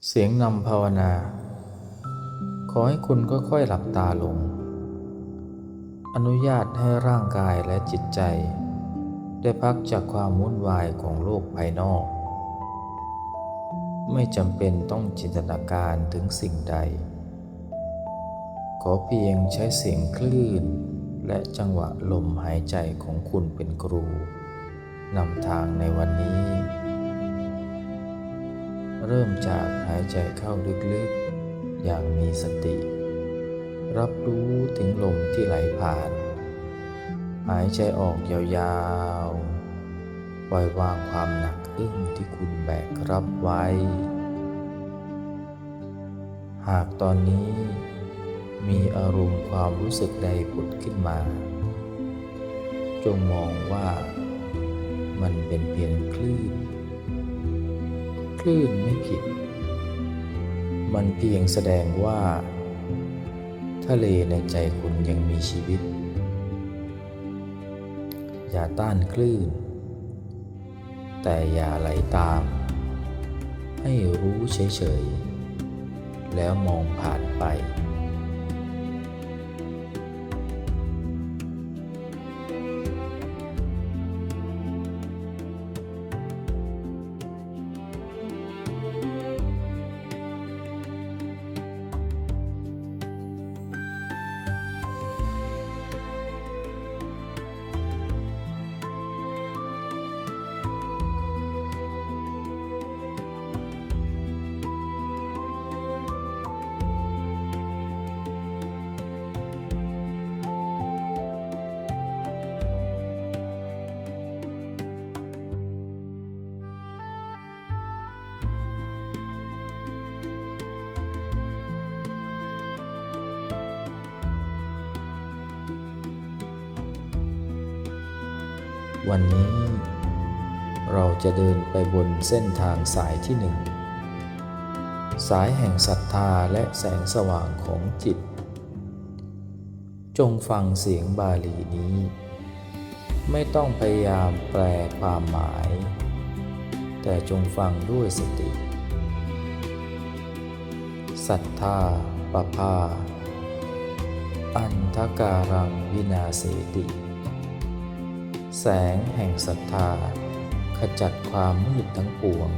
เสียงนำภาวนาขอให้คุณค่อยๆหลับตาลงอนุญาตให้ร่างกายและจิตใจได้พักจากความวุ่นวายของโลกภายนอกไม่จำเป็นต้องจินตนาการถึงสิ่งใดขอเพียงใช้เสียงคลื่นและจังหวะลมหายใจของคุณเป็นครูนำทางในวันนี้เริ่มจากหายใจเข้าลึกๆอย่างมีสติรับรู้ถึงลมที่ไหลผ่านหายใจออกยาวๆปล่อยวางความหนักอึ้งที่คุณแบกรับไว้หากตอนนี้มีอารมณ์ความรู้สึกใดผุดขึ้นมาจงมองว่ามันเป็นเพียงคลื่นไม่ผิดมันเพียงแสดงว่าทะเลในใจคุณยังมีชีวิตอย่าต้านคลื่นแต่อย่าไหลตามให้รู้เฉยๆแล้วมองผ่านไปวันนี้เราจะเดินไปบนเส้นทางสายที่หนึ่งสายแห่งศรัทธาและแสงสว่างของจิตจงฟังเสียงบาลีนี้ไม่ต้องพยายามแปลความหมายแต่จงฟังด้วยสติศรัทธาปภาอันทการังวินาเสติแสงแห่งศรัทธาขจัดความมืดทั้งปวง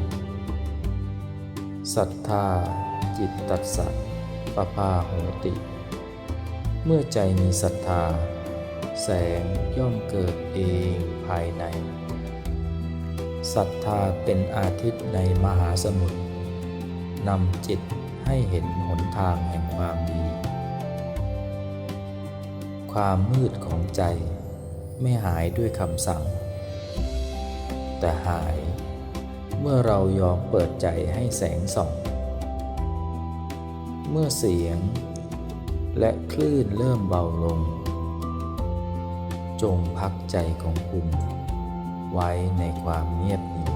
ศรัทธาจิตตัสสะปภาโหติเมื่อใจมีศรัทธาแสงย่อมเกิดเองภายในศรัทธาเป็นอาทิตย์ในมหาสมุทรนำจิตให้เห็นหนทางแห่งความดีความมืดของใจไม่หายด้วยคำสั่งแต่หายเมื่อเรายอมเปิดใจให้แสงส่องเมื่อเสียงและคลื่นเริ่มเบาลงจงพักใจของคุณไว้ในความเงียบนี้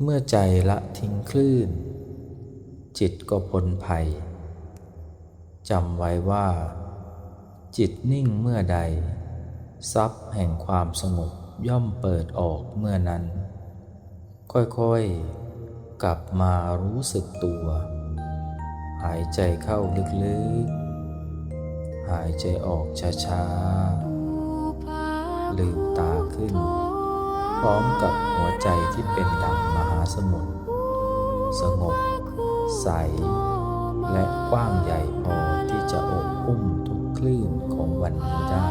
เมื่อใจละทิ้งคลื่นจิตก็พ้นภัยจำไว้ว่าจิตนิ่งเมื่อใดทรัพย์แห่งความสงบย่อมเปิดออกเมื่อนั้นค่อยๆกลับมารู้สึกตัวหายใจเข้าลึกๆหายใจออกช้าๆลืมตาขึ้นพร้อมกับหัวใจที่เป็นดั่งมหาสมุทรสงบใสและกว้างใหญ่พอที่จะอบอุ้มทุกคลื่นของวันนี้ได้